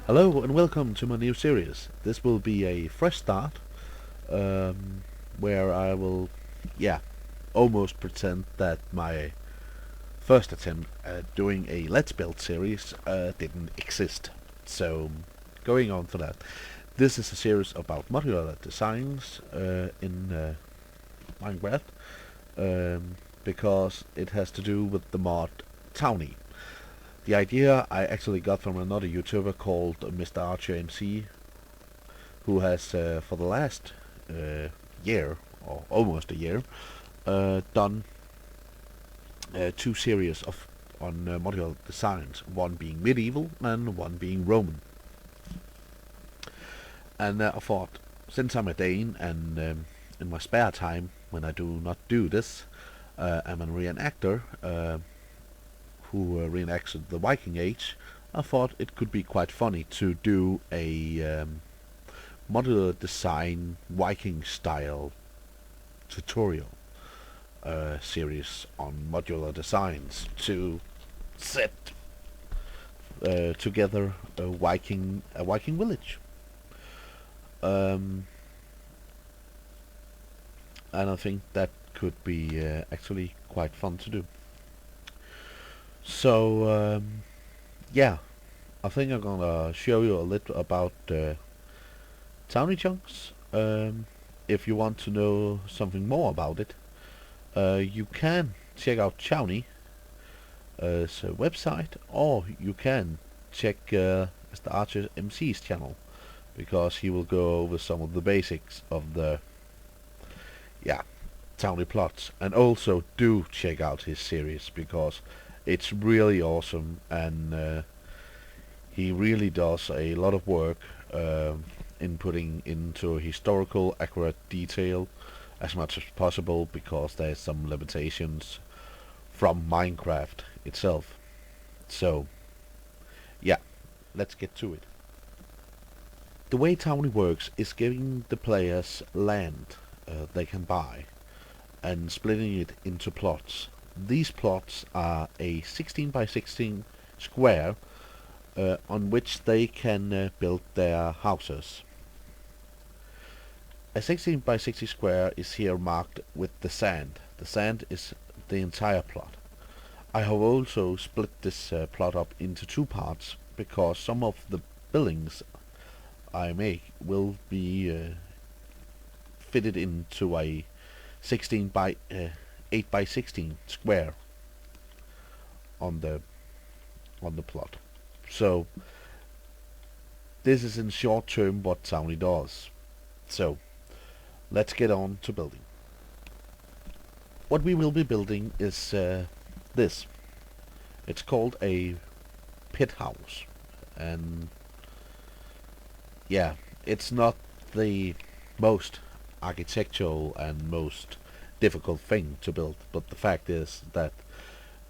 Hello and welcome to my new series. This will be a fresh start, where I will, almost pretend that my first attempt at doing a Let's Build series didn't exist. So, going on for that. This is a series about modular designs in Minecraft, because it has to do with the mod Towny. The idea I actually got from another YouTuber called Mr. MC, who has for the last year, or almost a year, done two series on modular designs, one being medieval and one being Roman. And I thought, since I'm a Dane and in my spare time, when I do not do this, I'm a reenactor who reenacts the Viking Age. I thought it could be quite funny to do a modular design Viking style tutorial series on modular designs to set together a Viking village. And I think that could be actually quite fun to do. So I think I'm gonna show you a little about Towny Chunks. If you want to know something more about it, you can check out Towny's website, or you can check Mr. Archer MC's channel, because he will go over some of the basics of the Towny plots. And also do check out his series, because it's really awesome, and he really does a lot of work in putting into historical accurate detail as much as possible, because there's some limitations from Minecraft itself. So yeah, let's get to it. The way Towny works is giving the players land they can buy and splitting it into plots. These plots are a 16 by 16 square on which they can build their houses. A 16 by 60 square is here marked with the sand. The sand is the entire plot. I have also split this plot up into two parts, because some of the buildings I make will be fitted into a 16 by 8 by 16 square on the plot. So this is in short term what Towny does. So let's get on to building. What we will be building is this. It's called a Pithouse, and it's not the most architectural and most difficult thing to build, but the fact is that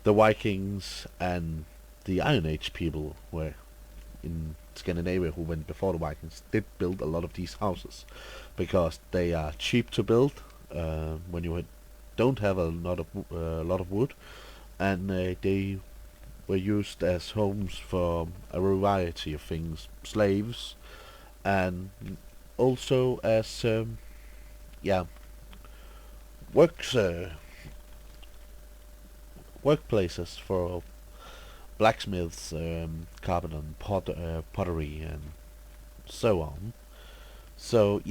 the Vikings and the Iron Age people were in Scandinavia, who went before the Vikings, did build a lot of these houses, because they are cheap to build when you don't have a lot of wood, and they were used as homes for a variety of things, slaves, and also as works workplaces for blacksmiths, carpenter, and pottery, and so on. So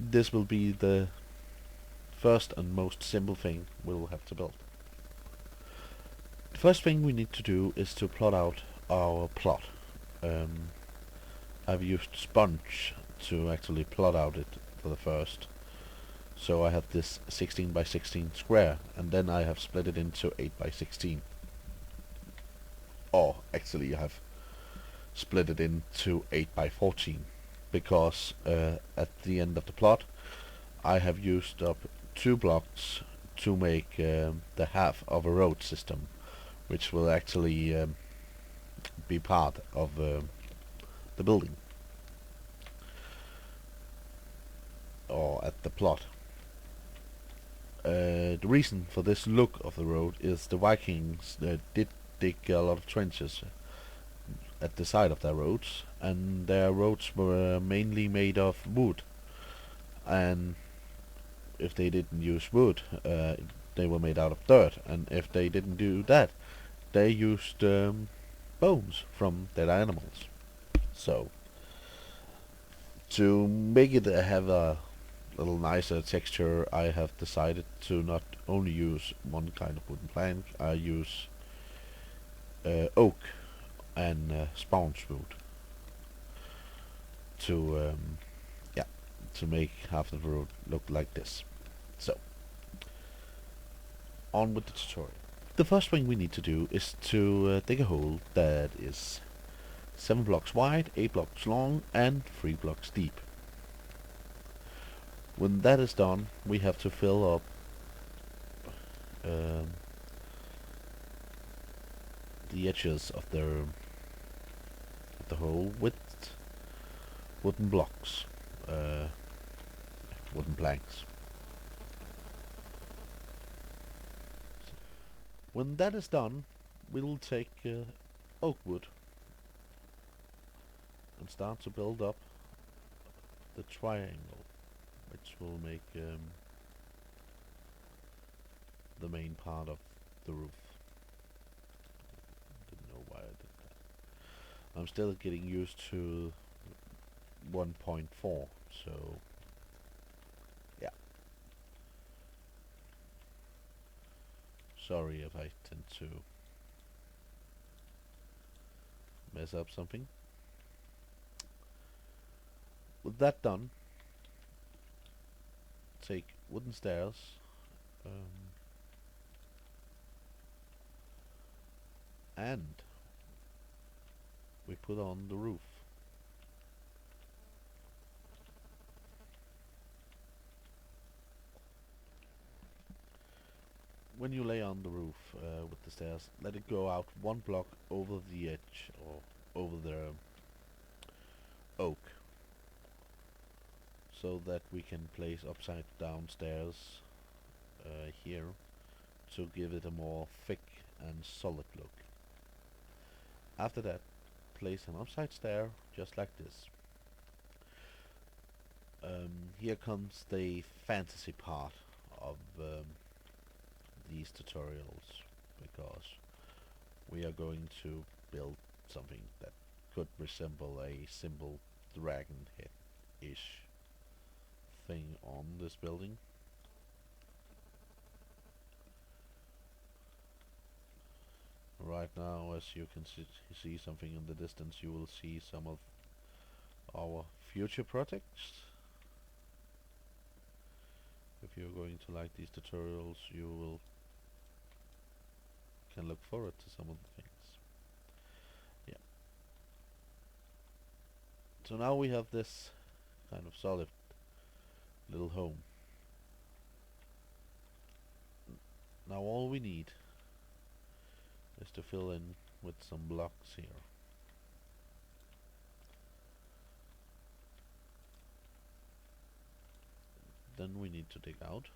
this will be the first and most simple thing we'll have to build. The first thing we need to do is to plot out our plot. I've used sponge to actually plot out it for the first. So I have this 16 by 16 square, and then I have split it into 8 by 16. Or actually I have split it into 8 by 14, because at the end of the plot I have used up 2 blocks to make the half of a road system, which will actually be part of the building, or at the plot. The reason for this look of the road is the Vikings did dig a lot of trenches at the side of their roads, and their roads were mainly made of wood. And if they didn't use wood, they were made out of dirt. And if they didn't do that, they used bones from dead animals. So to make it have a little nicer texture, I have decided to not only use one kind of wooden plank. I use oak and sponge wood to yeah, to make half the road look like this. So on with the tutorial. The first thing we need to do is to dig a hole that is 7 blocks wide, 8 blocks long, and 3 blocks deep. When that is done, we have to fill up the edges of the hole with wooden blocks, wooden planks. When that is done, we'll take oak wood and start to build up the triangle, which will make the main part of the roof. Didn't know why I did that. I'm still getting used to 1.4, so yeah. Sorry if I tend to mess up something. With that done, take wooden stairs, and we put on the roof. When you lay on the roof with the stairs, let it go out 1 block over the edge, or over the oak, so that we can place upside down stairs here to give it a more thick and solid look. After that, place an upside stair just like this. Here comes the fantasy part of these tutorials, because we are going to build something that could resemble a simple dragon head-ish thing on this building. Right now, as you can see something in the distance, you will see some of our future projects. If you're going to like these tutorials, you will can look forward to some of the things. Yeah. So now we have this kind of solid little home. Now all we need is to fill in with some blocks here. Then we need to dig out.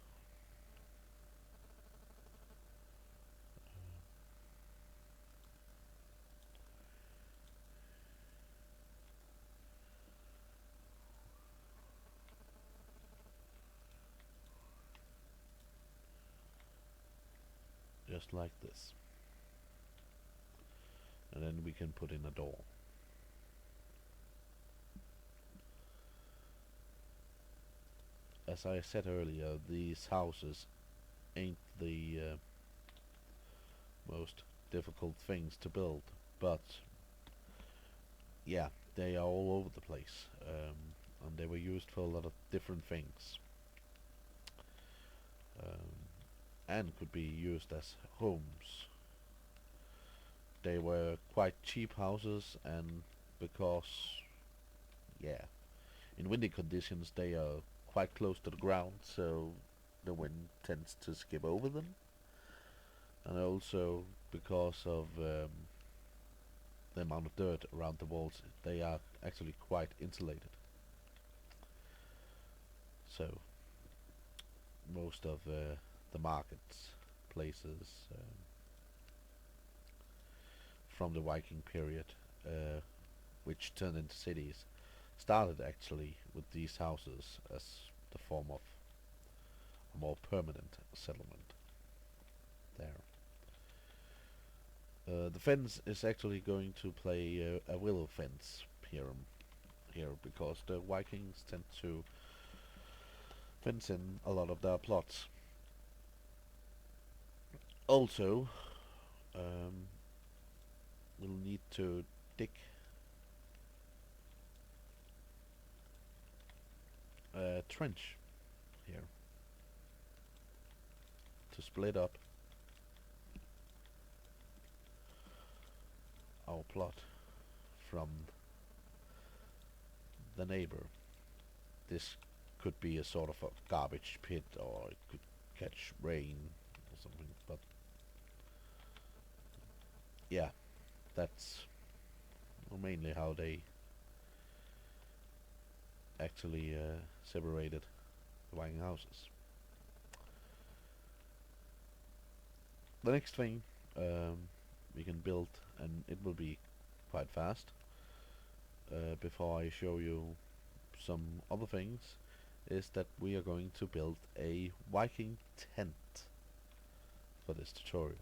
Just like this. And then we can put in a door. As I said earlier, these houses ain't the most difficult things to build, but yeah, they are all over the place, and they were used for a lot of different things, and could be used as homes. They were quite cheap houses, and because, yeah, in windy conditions they are quite close to the ground, so the wind tends to skip over them, and also because of the amount of dirt around the walls, they are actually quite insulated. So most of the markets, places from the Viking period which turned into cities, started actually with these houses as the form of a more permanent settlement there. The fence is actually going to play a willow fence here because the Vikings tend to fence in a lot of their plots. Also, we'll need to dig a trench here to split up our plot from the neighbor. This could be a sort of a garbage pit, or it could catch rain or something, but yeah, that's mainly how they actually separated the Viking houses. The next thing we can build, and it will be quite fast, before I show you some other things, is that we are going to build a Viking tent for this tutorial.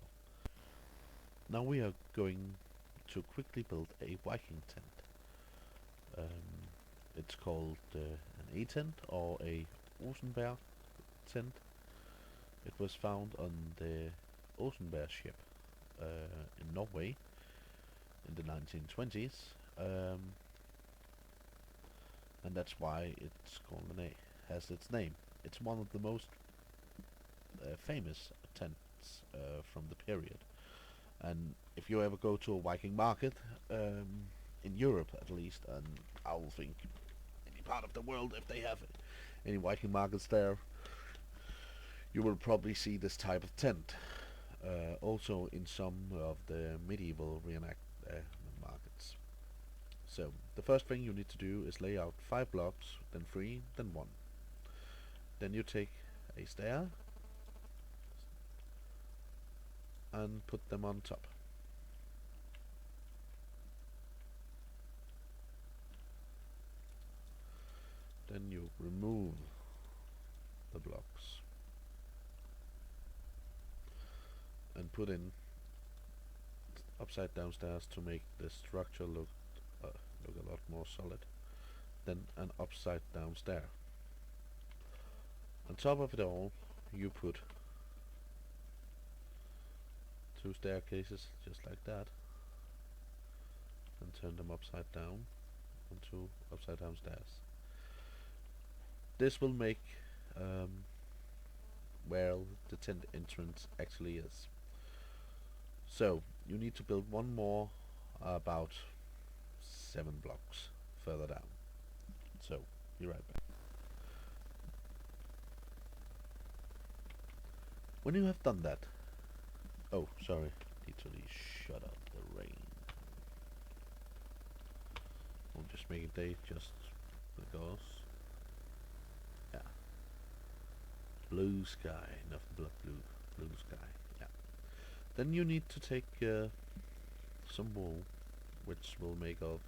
Now we are going to quickly build a Viking tent. It's called an A-tent or a Osenberg tent. It was found on the Osenberg ship in Norway in the 1920s, and that's why it's called has its name. It's one of the most famous tents from the period. And if you ever go to a Viking market, in Europe at least, and I will think any part of the world, if they have any Viking markets there, you will probably see this type of tent. Also in some of the medieval markets. So the first thing you need to do is lay out 5 blocks, then 3, then 1. Then you take a stair and put them on top. Then you remove the blocks and put in upside down stairs to make the structure look a lot more solid. Then an upside down stair. On top of it all, you put 2 staircases just like that, and turn them upside down on 2 upside down stairs. This will make where the tent entrance actually is. So you need to build one more about 7 blocks further down. So be right back. When you have done that, oh sorry, literally shut up the rain. I'll just make it day just because. Yeah. Blue sky, nothing but blue sky. Yeah. Then you need to take some wool, which will make of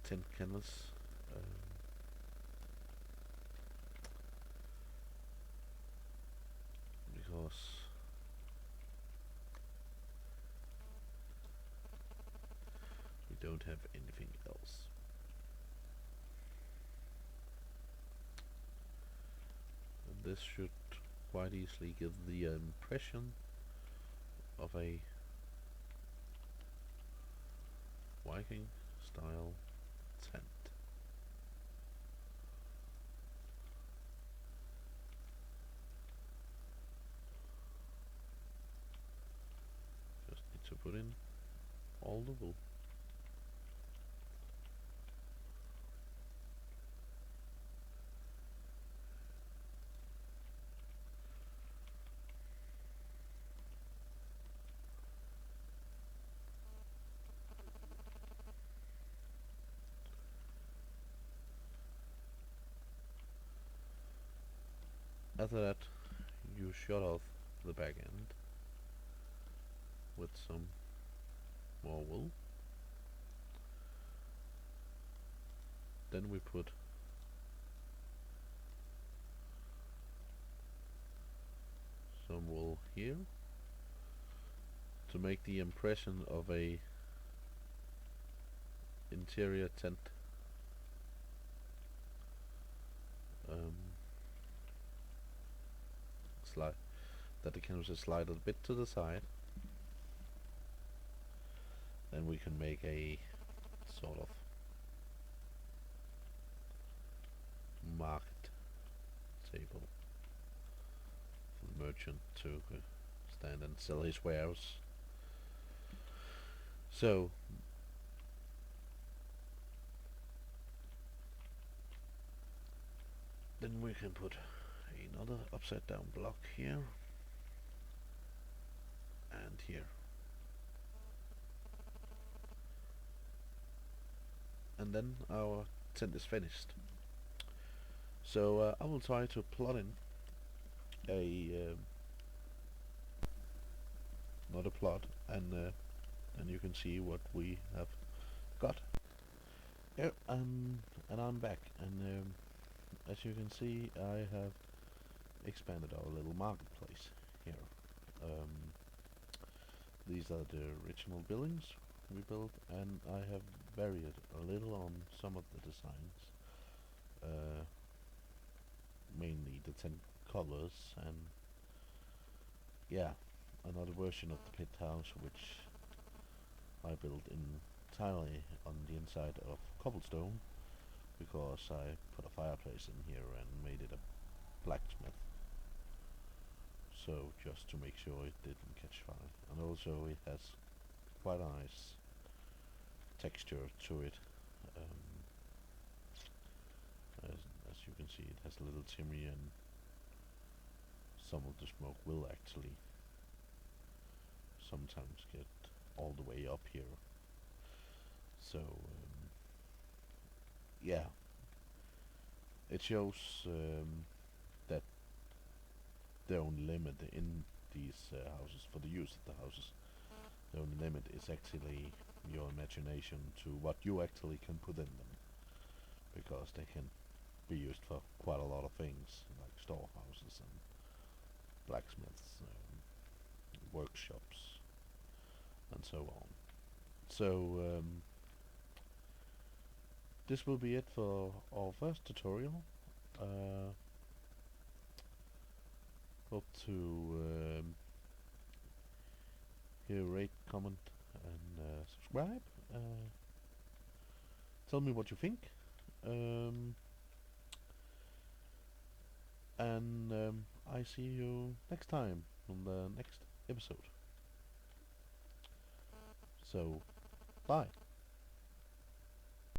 tent canvas. Because we don't have anything else. And this should quite easily give the impression of a Viking style tent. Just need to put in all the wool. After that, you shut off the back end with some more more wool. Then we put some wool here to make the impression of a interior tent. Slide that it can just slide a bit to the side. Then we can make a sort of market table for the merchant to stand and sell his wares. So then we can put another upside down block here and here, and then our tent is finished. So I will try to plot in a another plot, and you can see what we have got. Yeah, and I'm back, and as you can see, I have expanded our little marketplace here. These are the original buildings we built, and I have varied a little on some of the designs, mainly the 10 colors, and yeah, another version of the Pithouse, which I built entirely on the inside of cobblestone, because I put a fireplace in here and made it a blacksmith. So just to make sure it didn't catch fire, and also it has quite a nice texture to it. As you can see, it has a little chimney, and some of the smoke will actually sometimes get all the way up here. So yeah, it shows that the only limit in these houses, for the use of the houses, the only limit is actually your imagination to what you actually can put in them, because they can be used for quite a lot of things, like storehouses and blacksmiths, workshops, and so on. So this will be it for our first tutorial. Hope to hear, rate, comment, and subscribe. Tell me what you think. And I see you next time on the next episode. So, bye.